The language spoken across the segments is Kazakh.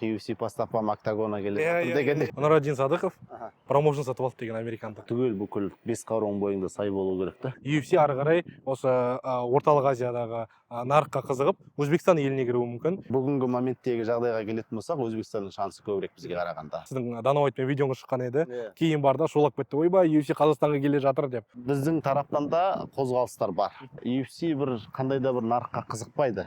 UFC поставкам октагона келе жатыр дегенде. Нураддин Садыков промоушн сатып алды деген американдық. Түгел бүкіл 5 қаруың бойыңда сай болу керек та. UFC ары қарай осы орталық Азиядағы нарыққа қызығып, Өзбекстан еліне кіруі мүмкін. Бүгінгі моменттегі жағдайға келетін болсақ, Өзбекстанның шансы көбірек бізге қарағанда. Сіздің Дановайтпен видеоңыз шыққан еді. Кейін барда шулап кетті. Ойбай, UFC Қазақстанға келе жатыр деп. Біздің тараптан да қозғалыстар бар. UFC бір қандай да бір нарыққа қызықпайды.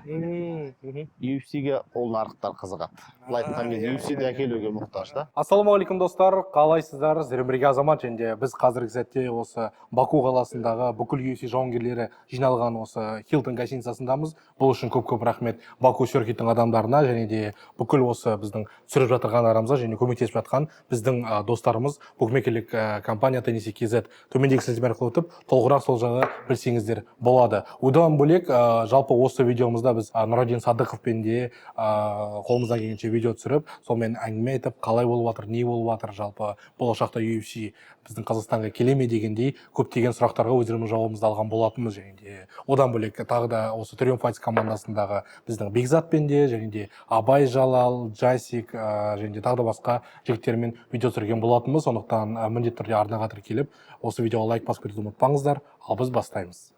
UFC-ге ол нарықтар қызығады. Былай айтқан кезде UFC-ді әкелуге мұқтаж да. Ассалаумағалейкум достар, қалайсыздар? Сіздермен бірге Азамат, және біз қазіргі сәтте осы Баку қаласындағы бүкіл UFC жауынгерлері жиналған осы Hilton гостиницасындамыз. Бұл үшін көп рахмет Баку серкиттің адамдарына, және де бүкіл осы біздің түсіріп жатырғандарымызға және көмектесіп жатқан біздің достарымыз букмекерлік компания Тенниси KZ. Төмендегі сілтеме арқылы өтіп, толығырақ сол жағы білсеңіздер болады. Одан бөлек, жалпы осы видеомызда біз Нураддин Садыковпен де қолымыздан келгенше видео түсіріп, сонымен әңгіме айтып, қалай болып жатыр, не болып жатыр, жалпы болашақта UFC біздің Қазақстанға келе ме дегендей көптеген сұрақтарға өздеріміз жауабымызды алған болатынбыз. Және де одан бөлек тағы да осы Triumph Fights командасындағы біздің Бекзатпен де, және де Абай Жалал, Жасик, және де тағы да басқа жігіттермен видео түсірген болатынбыз. Сондықтан міндетті түрде арнаға тіркеліп, осы видеоға лайк басып кетуді ұмытпаңыздар. Ал біз бастаймыз.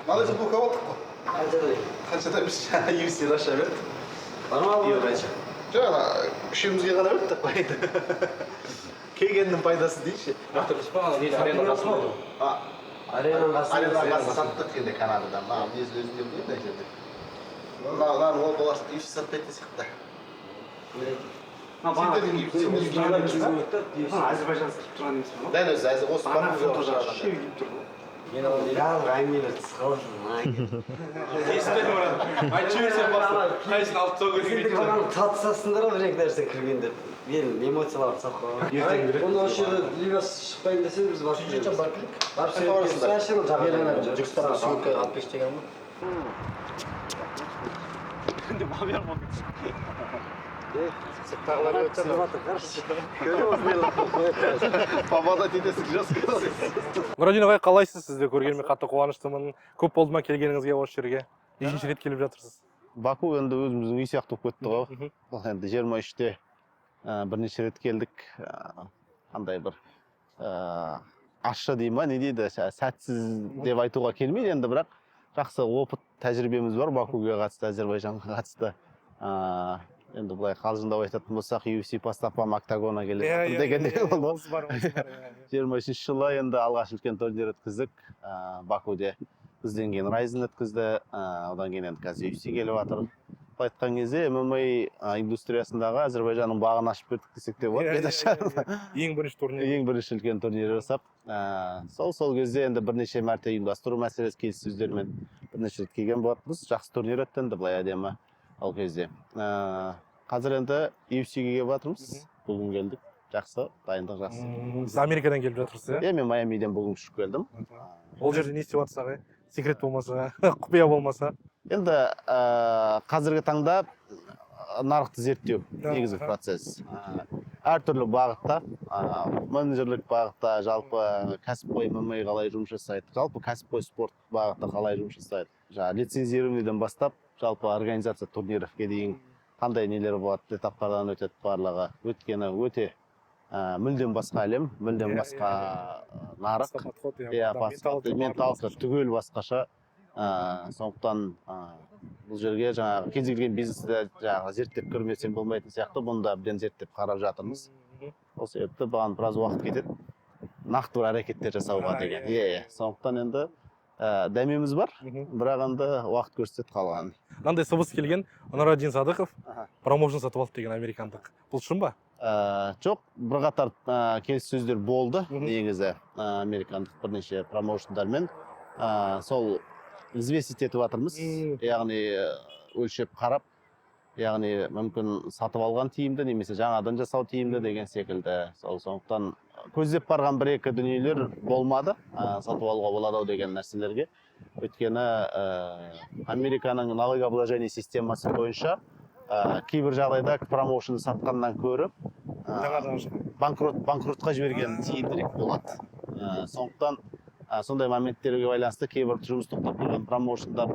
Надо заблоковать. Қаншада біз UFC раша берді. Жаңа үшеумізге ғана берді деп қойды. Келгеннің пайдасы дейші. Аренаға саттық енді Канададан. Өзінде біледі жерде. Мынаған ол болашақта UFC сатпайды десек та. Әзербайжанский киіп тұрған емес пе? Дәл өзі осы Бакуға Шеу киіп тұр ғой. Мен барлық әңгімелерді сықалжын. Айтшы берсем баста, қайсын алып тау Сендер маған татысасыңдар ғой бір-екі нәрсе кіргенде. Мен эмоцияларды сақтауға. Оны осы жерде Ливас шықпайын десе біз барып жүрміз. Барып жүрміз. Жүкстар сүйекке алып кеш деген Папада тетесік жас Нураддин ағай, қалайсыз? Сізді көргеніме қатты қуаныштымын. Көп болды ма келгеніңізге осы жерге? Нешінші рет келіп жатырсыз? Баку енді өзіміздің үй сияқты болып кетті ғой. Енді 23-те бірнеше рет келдік. Қандай бір ащы дей ма, не дейді, сәтсіз деп айтуға келмейді енді, бірақ жақсы опыт тәжірибеміз бар Бакуге қатысты, Әзербайжанға қатысты. Енді бұлай қалжыңдап айтатын болсақ, UFC поставкам октагона келе жатыр дегенде болды. 23-ші жылы енді алғаш үлкен турнир өткіздік Бакуде. Бізден кейін Ryzen өткізді, одан кейін енді қазір UFC келіп жатыр. Былай айтқан кезде MMA индустриясындағы Әзербайжанның бағын ашып бердік десек те болады. Ең бірінші турнир. Ең бірінші үлкен турнир жасап, сол кезде енді бірнеше мәрте ұйымдастыру мәселесі келіссөздермен бірнеше рет келген болатынбыз. Жақсы турнир өтті енді былай әдемі ал кезде. Қазір енді UFC-ге келіп жатырмыз. Бүгін келдік. Жақсы, дайындық жақсы. Сіз Америкадан келіп жатырсыз, иә? Мен Майамиден бүгін ұшып келдім. Ол жерде не істеп жатырсыз ағай? Секрет болмаса, құпия болмаса? Енді қазіргі таңда нарықты зерттеу негізгі процесс. Әртүрлі бағытта, менеджерлік бағытта, жалпы кәсіпқой MMA қалай жұмыс жасайды, жалпы кәсіпқой спорт бағытта қалай жұмыс жасайды. Лицензированиеден бастап, жалпы организация турнировке дейін қандай нелер болады, этаптардан өтеді барлығы. Өткені өте мүлдем басқа әлем, мүлдем басқа нарық, менталдығы түгел басқаша. Сондықтан бұл жерге жаңағы кез келген бизнесті зерттеп көрмесем болмайтын сияқты, бұны да бірден зерттеп қарап жатырмыз. Сол себепті бұған біраз уақыт кетеді, нақты бір әрекеттер жасауға деген. Сондықтан енді дәмеміз бар, бірақ енді уақыт көрсетеді қалған. Мынандай сыбыс келген, Нураддин Садыков промоушн сатып алды деген американдық. Бұл шын ба? Жоқ, бірқатар келіссөздер болды негізі американдық бірнеше промоушндармен. Сол известить етіп жатырмыз, яғни өлшеп қарап, яғни мүмкін сатып алған тиімді, немесе жаңадан жасау тиімді деген секілді. Сондықтан көздеп барған бір-екі дүниелер болмады, сатып алуға болады деген нәрселерге. Өйткені Американың налогообложение системасы бойынша кейбір жағдайда промоушнды сатқаннан көріп, жаңадан ашқан. банкротқа жіберген тиімдірек болады. Сондықтан сондай моментттерге байланысты кейбір жұмыс тоқтап тұрған промоушндар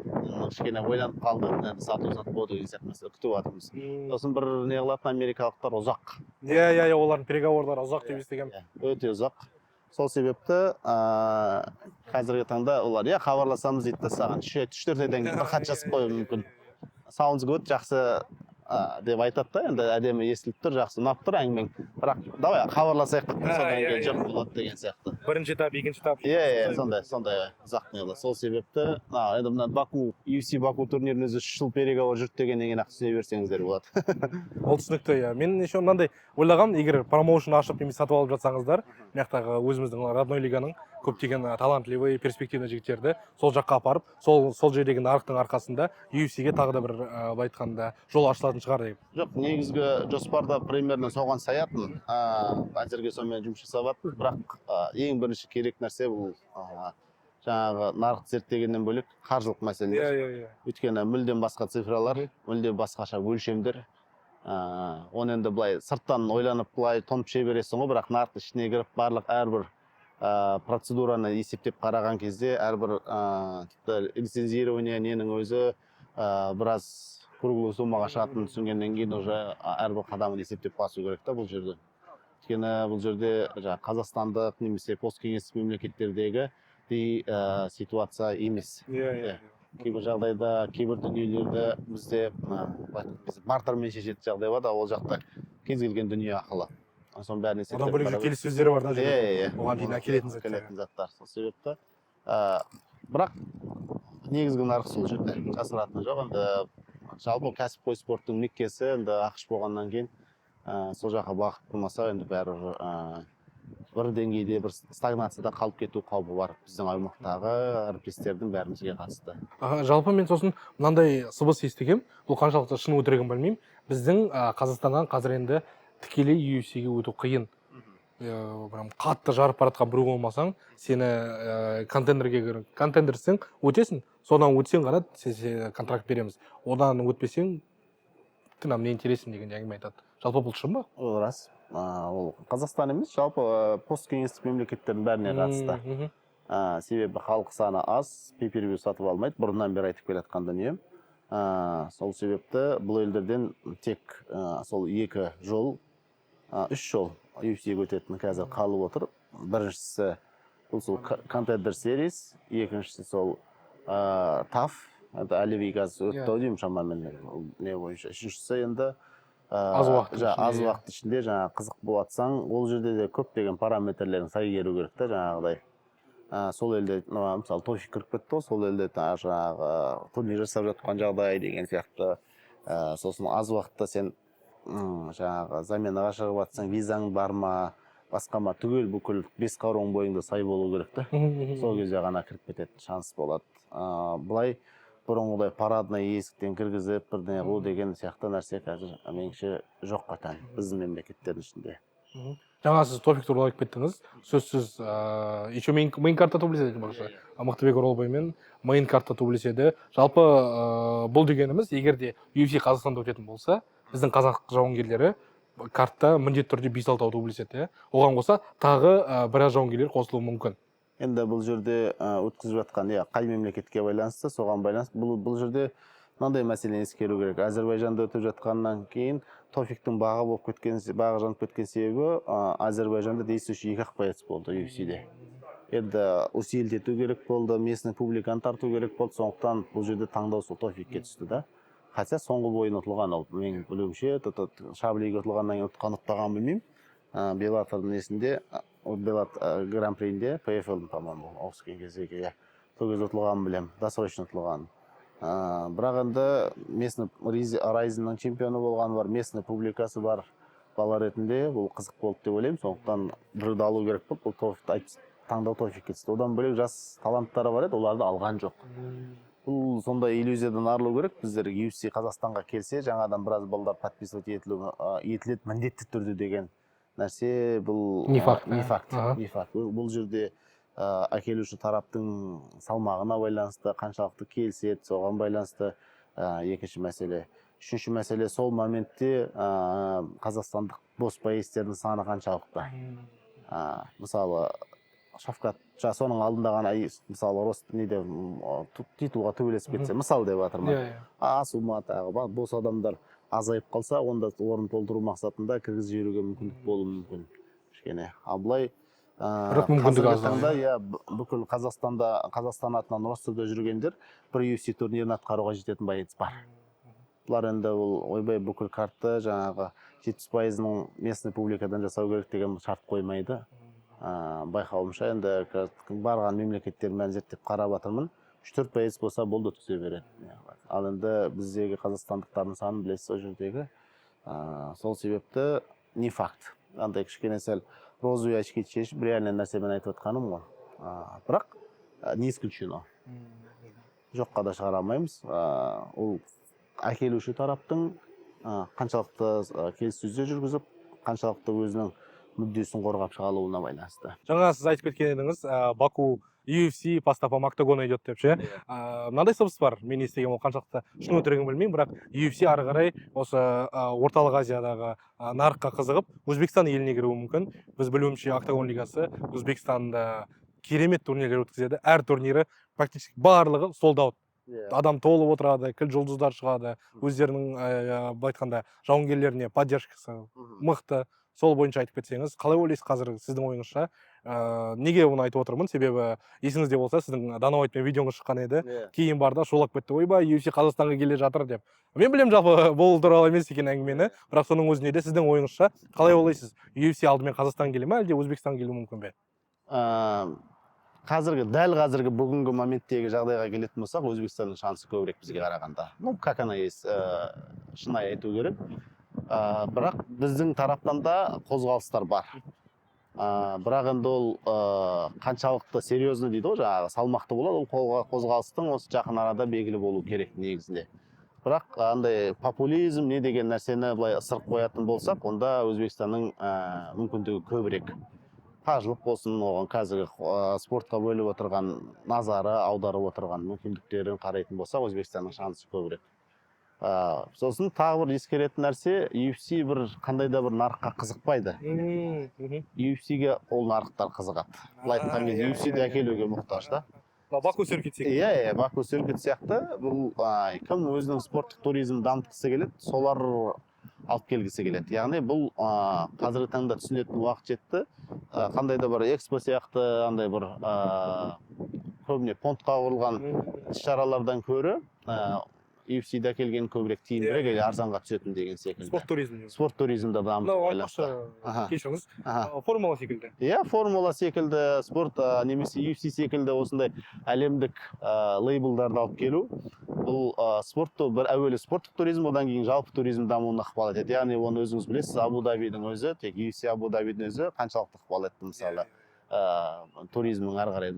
кішкене ойланып қалды, енді сатпау деген сияқты мәселе күтіп жатырмыз. Сосын бір не қылатын америкалықтар ұзақ. Иә, олардың переговорлары ұзақ деп естігем. Өте ұзақ. Сол себепті қазіргі таңда олар хабарласамыз дейді да саған 3-4 айдан кейін бір хат жазып қоюы мүмкін. Sounds good, жақсы деп айтады да, енді әдемі естіліп тұр, жақсы ұнап тұр әңгімең. Бірақ давай хабарласайық деп содан кейін жоқ болады деген сияқты. Бірінші этап, екінші этап. Сондай ұзақ не қылады. Сол себепті енді мына Баку, UFC Баку турнирінің өзі 3 жыл переговор жүрді дегеннен кейін ақ түсіне берсеңіздер болады. Ол түсінікті, иә. Мен еще мынандай ойлағам, егер промоушн ашып немесе сатып алып жатсаңыздар, мына жақтағы өзіміздің родной лиганың көптеген талантливый, перспективный жігіттерді сол жаққа апарып, сол жердегі нарықтың арқасында UFC-ге тағы да бір былай айтқанда жол ашылатын шығар деп. Жоқ, негізгі жоспарда примерно соған саятын. Әзірге сонымен жұмыс жасап жатырмыз, бірақ ең бірінші керек нәрсе бұл жаңағы нарықты зерттегеннен бөлек қаржылық мәселелер. Иә. Өйткені мүлдем басқа цифралар, мүлдем басқаша өлшемдер. Оны енді былай сырттан ойланып былай томып бересің ғой, бірақ нарықтың ішіне кіріп барлық әрбір процедураны есептеп қараған кезде әрбір лицензирование ненің өзі біраз круглый суммаға шығатынын түсінгеннен кейін уже әрбір қадамын есептеп басу керек та бұл жерде. Өйткені бұл жерде қазақстандық немесе посткеңестік мемлекеттердегі ситуация емес. Иә. Кейбір жағдайда, кейбір дүниелерді бізде бартермен шешетін жағдай бар да, ол жақта кез келген дүние ақылы. Соның бәріне одан бөлек келіссөздері бар да жерде. оған дейін әкелетін заттар. Сол себепті бірақ негізгі нарық сол жерде, жасыратыны жоқ. Енді жалпы кәсіпқой спорттың меккесі енді ақш болғаннан кейін сол жаққа бағыт бұрмаса енді бәрібір бір деңгейде бір стагнацияда қалып кету қаупі бар біздің аймақтағы әріптестердің бәрімізге қатысты. Жалпы мен сосын мынандай сыбыс естігем, бұл қаншалықты шын өтірігін білмеймін. Біздің Қазақстаннан қазір енді тікелей UFC-ге өту қиын. Қатты жарып баратқан біреу болмасаң, сені контендерсің, өтесің, содан өтсең ғана сен контракт береміз. Одан өтпесең, ты нам не интересен деген әңгіме айтады. Жалпы бұл шын ба? Ол рас. Ол Қазақстан емес, жалпы посткеңестік мемлекеттердің бәріне қатысты. Себебі халық саны аз, pay-per-view сатып алмайды. Бұрыннан бері айтып келатқан дүние. Сол себепті бұл елдерден тек сол 2 жол, 3 жол UFC-ге өтетін қазір қалып отыр. Біріншісі бұл сол Contender Series, екіншісі сол TAF, әлеви қазір өтті деймін шамамен не бойынша. Үшіншісі енді аз уақыт ішінде жаңағы қызық болатсаң, ол жерде де көптеген параметрлерін сай келу керек та жаңағыдай. Сол елде мысалы Тофик кіріп кетті ғой, сол елде жаңағы турнир жасап жатқан жағдай деген сияқты. Сосын аз уақытта сен жаңағы заменаға шығып жатсаң, визаң бар ма, басқа ма, түгел бүкіл 5 қаруың бойыңда сай болу керек та. Сол кезде ғана кіріп кететін шанс болады. Былай бұрынғыдай парадный есіктен кіргізіп бірдеңе қылу деген сияқты нәрсе қазір меніңше жоқ қатан біздің мемлекеттердің ішінде. Жаңа сіз Тофик туралы айтып кеттіңіз. Сөзсіз еще мейн карта тублеседі бақша. Мықтыбек Оралбаймен мейн карта тублеседі. Жалпы бұл дегеніміз, егер де UFC Қазақстанда өтетін болса, біздің қазақ жауынгерлері картта міндетті түрде 5-6 тублеседі. Оған қоса тағы біраз жауынгерлер қосылуы мүмкін. Енді бұл жерде өткізіп жатқан, қай мемлекетке байланысты, соған байланысты. Бұл жерде мынандай мәселені ескеру керек. Әзербайжанда өтіп жатқаннан кейін Тофиктің бағы жанып кеткен себебі Әзербайжанда действующий 2 боец болды UFC-де. Енді осы елді ету керек болды, местный публиканы тарту керек болды, сондықтан бұл жерде таңдау сол Тофикке түсті да. Хотя соңғы бойын ұтылған ол, мен білуімше, Шаблиге ұтылғаннан кейін ұтпаған білмеймін. Беллатордың есінде, Беллатор гран-приінде, PFL-дің, по-моему, ауыскен кездегі, сол кезде ұтылғанын білем, досрочно ұтылғанын. Бірақ енді местный Райзеннің чемпионы болғаны бар, местный публикасы бар бала ретінде, бұл қызық болды деп ойлаймын, сондықтан біреуді алу керек болды, бұл таңдау Тофик кетісті. Одан бөлек жас таланттары бар еді, оларды алған жоқ. Бұл сондай иллюзиядан арылу керек. Біздер UFC Қазақстанға келсе, жаңадан біраз балдар подписывать етіледі міндетті түрде деген нәрсе, бұл не факт. Бұл жерде әкелуші тараптың салмағына байланысты, қаншалықты келіседі, соған байланысты екінші мәселе. Үшінші мәселе сол моментте қазақстандық бос поездтердің саны қаншалықты. Мысалы Шавкат соның алдында ғана мысалы рост неде титулға төбелесіп кетсе мысалы деп жатырмын. Сума тағы бос адамдар азайып қалса, онда орын толтыру мақсатында кіргізіп жіберуге мүмкіндік болуы мүмкін. Кішкене. Ал былай қазіргі таңда бүкіл Қазақстан атынан ростовда жүргендер бір UFC турнирін атқаруға жететін боец бар. Бұлар енді ойбай бүкіл картты жаңағы 70%-ның местный публикадан жасау керек деген шарт қоймайды. Байқауымша енді барған мемлекеттермен зерттеп қарап жатырмын. 3-4 боец болса болды түсе береді. Ал енді біздегі қазақстандықтардың санын білесіз ол жердегі. Сол себепті не факт. Андай кішкене сәл розовый очки шешіп реальный нәрсемен айтып отқаным ғой. Бірақ не исключено. Жоққа да шығара алмаймыз. Ол әкелуші тараптың қаншалықты келіссөздер жүргізіп, қаншалықты өзінің мүддесін қорғап шығалуына байланысты. Жаңа сіз айтып кеткен едіңіз, Баку UFC постапом октагон идет деп ше. Мынандай сыбыс бар. Мен естіген ол қаншалықты шын өтірігін білмеймін, бірақ UFC ары қарай осы орталық Азиядағы нарыққа қызығып, Өзбекстан еліне кіруі мүмкін. Біз білуімше октагон лигасы Өзбекстанда керемет турнирлер өткізеді. Әр турнирі практически барлығы солдаут. Адам толып отырады, кіл жұлдыздар шығады, өздерінің айтқанда жауынгерлеріне поддержкасы мықты. Сол бойынша айтып кетсеңіз, қалай ойлайсыз қазір сіздің ойыңызша? Неге оны айтып отырмын? Себебі есіңізде болса, сіздің Данавайтпен видеоңыз шыққан еді. Кейін барда шолап кетті, ойбай, UFC Қазақстанға келе жатыр деп. Мен білем жалпы бұл туралы емес екен әңгімені, бірақ соның өзінде де сіздің ойыңызша қалай ойлайсыз? UFC алдымен Қазақстан келе ме, әлде Өзбекстан келуі мүмкін бе? Дәл қазіргі бүгінгі моменттегі жағдайға келетін болсақ, Өзбекстанның шансы көбірек бізге қарағанда. Как она есть, шынайы айту керек. Бірақ біздің тараптан да қозғалыстар бар. Бірақ енді ол қаншалықты серьезный дейді ғой, жаңағы салмақты болады, ол қозғалыстың осы жақын арада белгілі болу керек негізінде. Бірақ андай популизм не деген нәрсені былай ысырып қоятын болсақ, онда Өзбекстанның мүмкіндігі көбірек. Қажылық болсын, оған қазіргі спортқа бөліп отырған назары, аударып отырған мүмкіндіктерін қарайтын болса, Өзбекстанның шансы көбірек. Сосын тағы бір ескеретін нәрсе, UFC бір қандай да бір нарыққа қызықпайды. UFC-ге ол нарықтар қызығады. Былай айтқан кезде UFC-ді әкелуге мұқтаж да. Баку серкет сияқты. Баку серкет сияқты. Бұл кім өзінің спорттық туризмін дамытқысы келеді, солар алып келгісі келеді. Яғни бұл қазіргі таңда түсінетін уақыт жетті. Қандай да бір экспо сияқты, андай бір көбіне понтқа құрылған іс-шаралардан көрі UFC-де әкелген көбірек тиімдірек, арзанға түсетін деген секілді. Спорт туризмді дамытып байланысты. Кешіріңіз, формула секілді. Формула секілді, спорт немесе UFC секілді осындай әлемдік лейблдарды алып келу. Бұл спортты бір әуелі спорттық туризм, одан кейін жалпы туризм дамуына ықпал етеді. Яғни оны өзіңіз білесіз, Абу-Дабидің өзі, тек UFC Абу-Дабидің өзі қаншалықты ықпал етті мысалы туризмнің ары қарай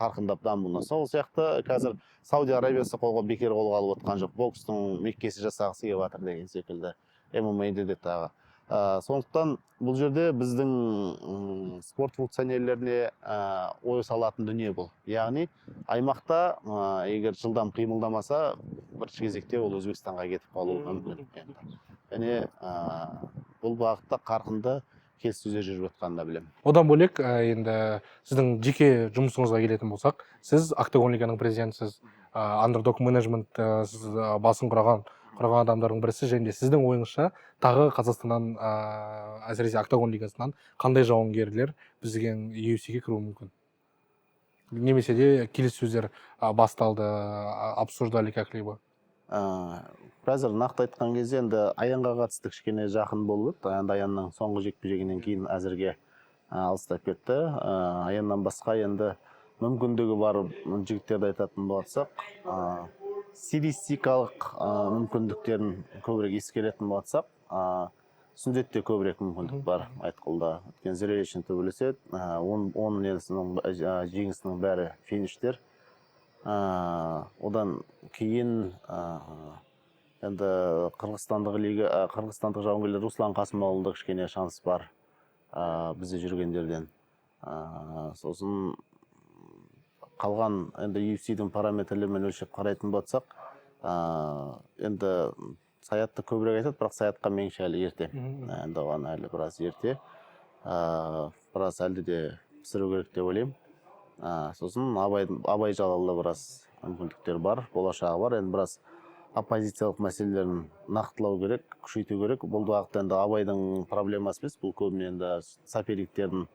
қарқындап дамуына. Сол сияқты қазір Сауди Арабиясы бекер қолға алып отқан жоқ. Бокстың меккесі жасағысы келіп жатыр деген секілді. MMA-де де тағы. Сондықтан бұл жерде біздің спорт функционерлеріне ой салатын дүние бұл. Яғни аймақта егер жылдам қимылдамаса, бірінші кезекте ол Өзбекстанға кетіп қалуы мүмкін. Және бұл бағытта қарқынды келіссөздер жүріп жатқанын білемін. Одан бөлек, енді сіздің жеке жұмысыңызға келетін болсақ, сіз Октагон лиганың президентісіз, Underdog Management сіз басын құраған адамдардың бірісі, және сіздің ойыңызша тағы Қазақстаннан, әсіресе Октагон лигасынан қандай жауынгерлер бізге UFC-ге кіруі мүмкін? Немесе де келіссөздер басталды, обсуждали как-либо? Қазір нақты айтқан кезде енді Аянға қатысты кішкене жақын болып еді. Аянның соңғы жекпе-жегінен кейін әзірге алыстап кетті. Аяннан басқа енді мүмкіндігі бар жігіттерді айтатын болсақ, стилистикалық мүмкіндіктерін көбірек ескеретін болсақ, сүндетте көбірек мүмкіндік бар айтқолда. Өткен зрелищен төбелеседі, оның жеңісінің бәрі фиништер. Одан кейін енді қырғызстандық жауынгерлер Руслан Қасымұлында кішкене шанс бар бізде жүргендерден. Сосын қалған енді UFC-дің параметрлерімен өлшеп қарайтын болсақ, енді Саятты көбірек айтады, бірақ Саятқа меніңше әлі ерте. Енді оған әлі біраз ерте. Біраз әлі де пісіру керек деп ойлаймын. Сосын Абай жалалы біраз мүмкіндіктер бар, болашағы бар. Енді біраз оппозициялық мәселелерін нақтылау керек, күшейту керек. Бұл бағытта енді Абайдың проблемасы емес, бұл көбіне енді соперниктердің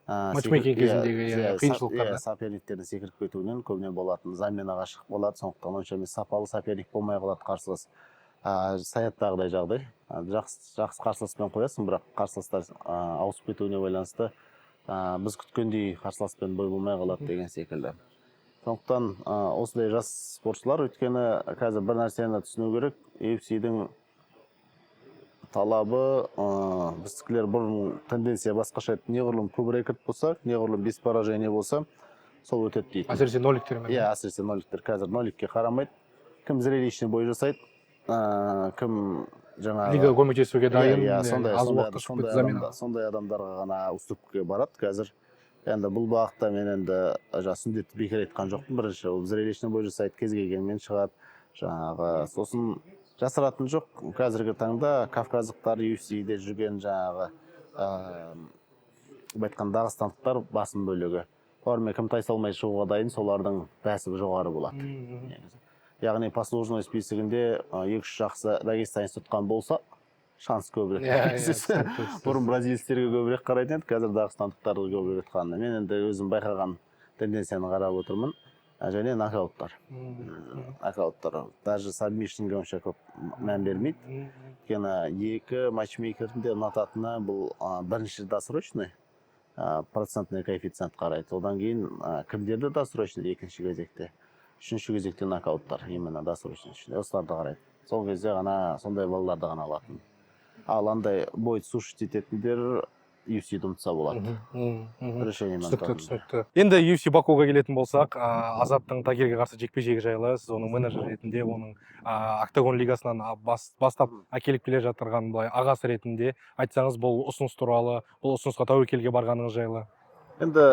матчмейкинг кезіндегі қиыншылықтар. Соперниктердің секіріп кетуінен көбіне болатын, заменаға шығып қалады, сондықтан онша емес сапалы соперник болмай қалады қарсылас. Саяттағыдай жағдай, жақсы қарсыласпен қоясың, бірақ қарсыластар ауысып кетуіне байланысты біз күткендей қарсыласпен бой болмай қалады деген секілді. Сондықтан осындай жас спортшылар, өйткені қазір бір нәрсені түсіну керек, UFC-дің талабы, біздікілер бұрын тенденция басқаша еді, неғұрлым көп рекорд болса, неғұрлым бес поражение болса, сол өтеді дейді. Әсіресе ноликтер. Иә, әсіресе ноликтер. Қазір ноликке қарамайды. Кім зрелищный бой жасайды, кім жаңағы лига көмектесуге дайын, аз уақытта шығып кетті, сондай адамдарға ғана уступке барады қазір. Енді бұл бағытта мен енді сүндетті бекер айтқан жоқпын. Бірінші ол зрелищный бой жасайды, кез келгенмен шығады. Жаңағы сосын жасыратын жоқ. Қазіргі таңда кавказдықтар, UFC-де жүрген жаңағы айтқан дағыстандықтар басым бөлігі. Олармен кім тайсалмай шығуға дайын, солардың бәсі жоғары болады. Яғни послужной списогінде 2-3 жақсы дагестанец тұтқан болса, шанс көбірек. Бұрын бразилецтерге көбірек қарайтын еді, қазір дағыстандықтарды көбірек тұтқанына. Мен енді өзім байқаған тенденцияны қарап отырмын. Және нокауттар. Даже сабмишнге онша көп мән бермейді. Өйткені екі матчмейкерінде ұнататыны бұл бірінші досрочный процентный коэффициент қарайды. Одан кейін кімдерді досрочный екінші кезекте. Үшінші кезекте нокауттар, именно досрочный. Осыларды қарайды. Сол кезде ғана сондай балаларды ғана алатын. Ал андай бойды сушить ететіндер UFC-ді ұмытса болады. Түсінікті. Енді UFC Бакуға келетін болсақ, Азаптың Тагирге қарсы жекпе-жегі жайлы, сіз оның менеджер ретінде, оның Октагон лигасынан бастап әкеліп келе жатырған былай ағасы ретінде айтсаңыз, бұл ұсыныс туралы, бұл ұсынысқа тәуекелге барғаныңыз жайлы. Енді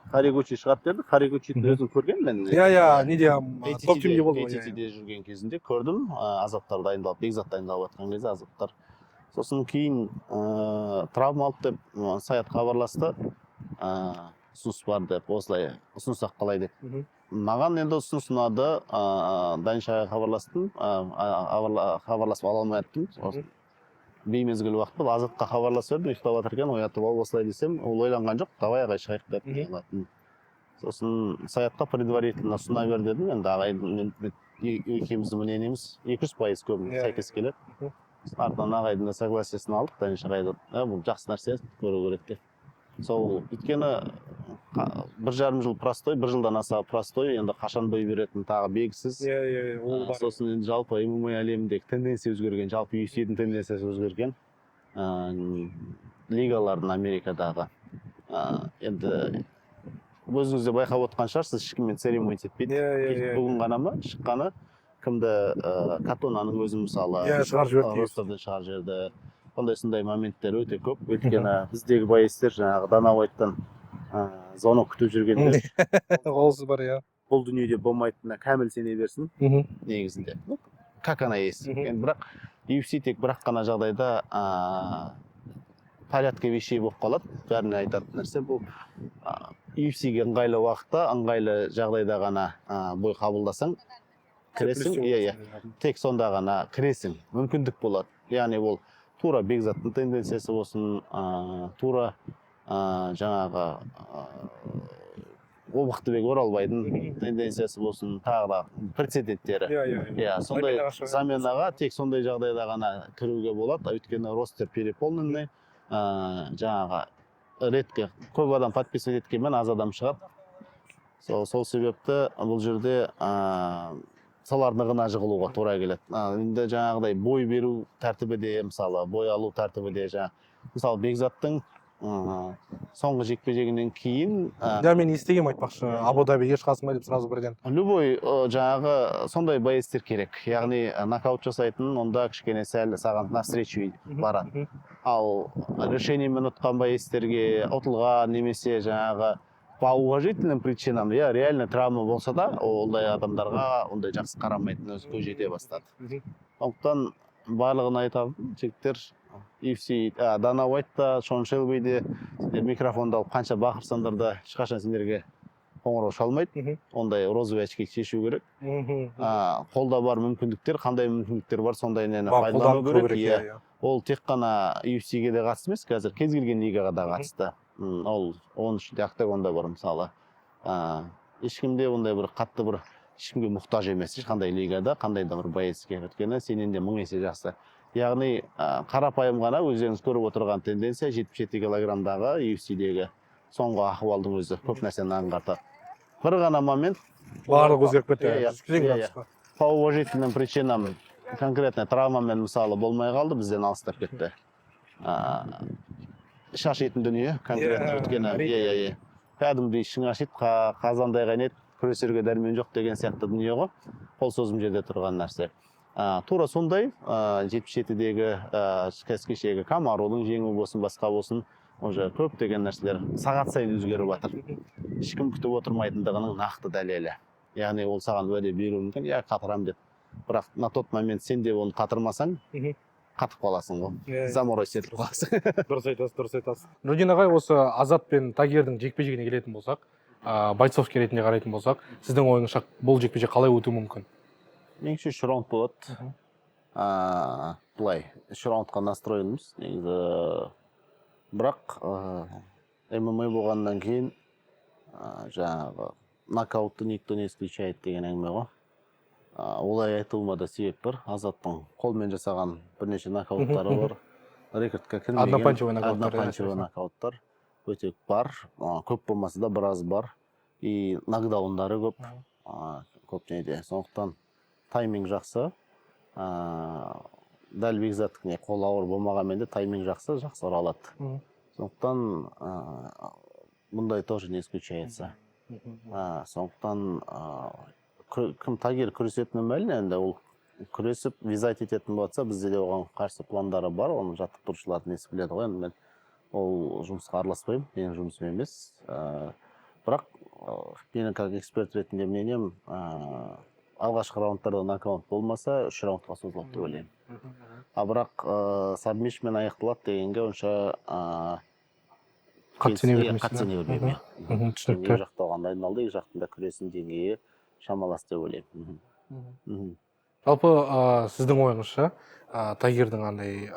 Харигучи шығарып берді. Харигучиді өзім көрген мен. Неде топ тимде болды. ATT-де жүрген кезінде көрдім. Азаптар дайындалып, бекзат дайындалып жатқан кезде Азаптар. Сосын кейін травма алды деп Саят хабарласты. Ұсыныс бар деп, осылай ұсынсақ қалай деп. Маған енді ұсыныс ұнады. Дайыншаға хабарластым. Хабарласып ала алмай жаттым. Беймезгіл уақыт болды. Азатқа хабарласып едім, ұйықтап жатыр екен, оятып ал осылай десем, ол ойланған жоқ, давай ағай шығайық деп. Сосын Саятқа предварительно ұсына бер дедім. Енді ағайдың екеуміздің мнениеміз 200% көбіне сәйкес келеді. Артынан ағайдың да согласиясын алдық, дайынша ағайды, бұл жақсы нәрсе, көру керек деп. Сол өйткені 1,5 жыл простой, 1 жылдан аса простой, енді қашан бой беретін тағы белгісіз. Сосын енді жалпы ММА әлеміндегі тенденция өзгерген, жалпы UFC-дің тенденциясы өзгерген. Лигалардың Америкадағы. Енді өзіңізде байқап отқан шығарсыз, ешкіммен церемония етпейді. Бүгін ғана ма шыққаны, кімді Катонаның өзі мысалы ростерден шығарып жіберді. Сондай моменттер өте көп. Өйткені біздегі байыстер жаңағы Дана Уайттан звонок күтіп жүргенде осы бар, бұл дүниеде болмайтынына кәміл сене берсін негізінде. Как она есть. Бірақ UFC тек бірақ қана жағдайда порядка вещей болып қалады. Бәріне айтатын нәрсе бұл UFC-ге ыңғайлы уақытта, ыңғайлы жағдайда ғана бой қабылдасаң кіресің. Тек сонда ғана кіресің. Мүмкіндік болады. Яғни ол тура бекзаттың тенденциясы болсын, тура жаңағы Бақтыбек Оралбайдың тенденциясы болсын, тағы да прецеденттері. Сондай заменаға тек сондай жағдайда ғана кіруге болады. Өйткені ростер переполненный, жаңағы редко көп адам подписывать еткенмен аз адам шығады. Сол себепті бұл жерде солардың ғана жығылуға тура келеді. Енді жаңағыдай бой беру тәртібі де, мысалы, бой алу тәртібі де, мысалы, бекзаттың соңғы жекпе-жегінен кейін... Мен естігем айтпақшы, Абу-Даби ешқасым деп сразу бірден. Любой жаңағы сондай байыстер керек. Яғни нокаут жасайтын, онда кішкене сәл саған навстречу барады. Ал решениемен ұтқан байыстерге ұтылған немесе жаңағы по уважительным причинам, иә, реально травма болса да, ондай адамдарға ондай жақсы қарамайтын өзі көз жете бастады. Сондықтан барлығын айтамын, жігіттер, UFC, Дана Уайтта, Шон Шелбиде, сендер микрофонды алып қанша бақырсаңдар да ешқашан сендерге қоңырау шалмайды. Ондай розовый очки шешу керек. Қолда бар мүмкіндіктер, қандай мүмкіндіктер бар, сондайын пайдалану керек. Ол тек қана UFC-ге де қатысты емес, қазір кез келген лигаға да қатысты. Ол оның ішінде октагонда бар мысалы. Ешкімде ондай бір қатты бір ешкімге мұқтаж емес, ешқандай лигада, қандай да бір боецке өткені сенен де 1000 есе жақсы. Яғни қарапайым ғана өздеріңіз көріп отырған тенденция 77 килограммдағы UFC-дегі соңғы ахуалдың өзі көп нәрсені аңғартады. Бір ғана момент барлық өзгеріп кетті. По уважительным причинам конкретно травмамен мысалы болмай қалды, бізден алыстап кетті. Шашитын дүние конкретно өткені. Кәдімгідей ішің ашиды, қазандай қайнайды, күресерге дәрмен жоқ деген сияқты дүние ғой. Қол созым жерде тұрған нәрсе. Тура сондай 77-дегі кәсіпкешегі Камарудың жеңуі болсын, басқа болсын, уже көптеген нәрселер сағат сайын өзгеріп жатыр. Ешкім күтіп отырмайтындығының нақты дәлелі. Яғни ол саған уәде беруі мүмкін, я қатырам деп. Бірақ на тот момент сен де оны қатырмасаң, қатып қаласың ғой. Заморой сетіп қаласың. Дұрыс айтасыз. Нұрдин ағай, осы Азат пен Тагирдің жекпе-жегіне келетін болсақ, бойцовский ретінде қарайтын болсақ, сіздің ойыңызша бұл жекпе-жек қалай өтуі мүмкін? Меніңше 3 раунд болады. Былай, 3 раундқа настроенбіз. Негізі бірақ ММА болғаннан кейін жаңағы нокаутты никто не исключает деген әңгіме ғой. Олай айтылма да себеп бар. Азаттың қолмен жасаған бірнеше нокауттары бар. Рекордқа кірмеген однопанчевый нокауттар өте бар. Көп болмаса да біраз бар. И нокдаундары көп. Көп неде. Сондықтан тайминг жақсы. Дәл бекзаттың қол ауыр болмағанмен де тайминг жақсы ұралады. Сондықтан бұндай тоже не исключается. Сондықтан кім Тагир күресетіні мәлін, енді ол күресіп визайт ететін болатса, бізде де оған қарсы пландары бар, оның жаттықтырушылардың несі біледі ғой. Мен ол жұмысқа араласпаймын, менің жұмысым емес. Бірақ менің как эксперт ретінде мнением, алғашқы раундтарда нокаут болмаса, 3 раундқа созылады деп ойлаймын. Бірақ сабмишмен аяқталады дегенге онша қатты сене бермеймін. Екі жақта оған дайындалды, екі жақтың да күресінің деңгейі шамалас деп ойлаймын. Жалпы сіздің ойыңызша Тагирдің андай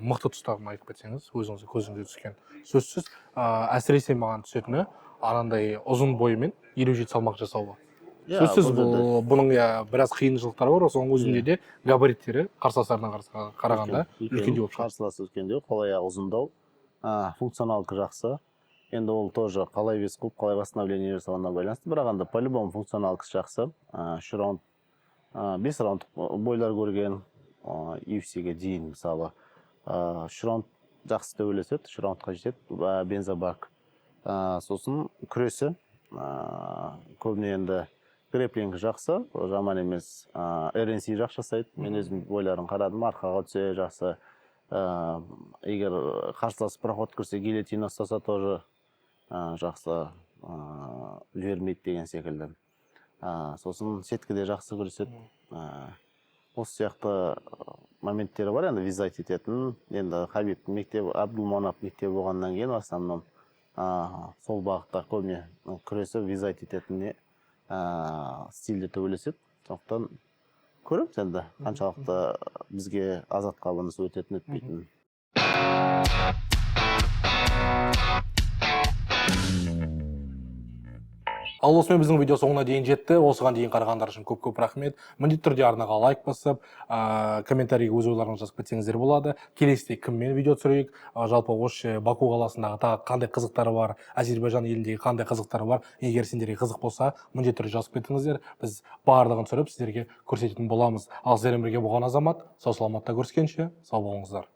мықты тұстарын айтып кетсеңіз, өзіңізге көзіңізге түскен. Сөзсіз, әсіресе маған түсетіні анандай ұзын бойымен 57 салмақ жасауы. Сөзсіз, бұның біраз қиыншылықтары бар, соның өзінде де габариттері қарсыластарына қарағанда үлкендеу. Қарсыласы үлкендеу, қол аяғы ұзындау, функционалдығы жақсы. Енді ол тоже қалай вес қылып, қалай восстановление жасауына байланысты, бірақ анда по-любому функционалдығы жақсы. 3 раунд, 5 раунд бойлар көрген UFC-ге дейін мысалы. 3 раунд жақсы деп ойласады, 3 раундқа жетеді, бензобак. Сосын күресі, көбіне енді грэплинг жақсы, жаман емес. RNC жақсы жасайды, мен өзім бойларын қарадым, арқаға түсе жақсы. Егер қарсыласы проход кірсе, гильотина ұстаса тоже жақсы жібермейді деген секілді. Сосын сеткіде жақсы күреседі. Осы сияқты моменттері бар, енді визайт ететін. Енді Хабибтің мектебі, Абдулманап мектебі болғаннан кейін, основном сол бағытта көбіне күресі визайт ететініне стильде төбелеседі. Сондықтан көреміз енді қаншалықты бізге Азатқа бұнысы өтетін өтпейтін. Ал осымен біздің видео соңына дейін жетті. Осыған дейін қарағандар үшін көп-көп рахмет. Міндетті түрде арнаға лайк басып, комментарийге өз ойларыңызды жазып кетсеңіздер болады. Келесіде кіммен видео түсірейік, жалпы осы Баку қаласындағы тағы қандай қызықтары бар, Әзербайжан еліндегі қандай қызықтары бар. Егер сендерге қызық болса, міндетті түрде жазып кетіңіздер. Біз барлығын түсіріп сіздерге көрсететін боламыз. Ал сіздермен бірге болған Азамат, сау саламатта көріскенше, сау болыңыздар.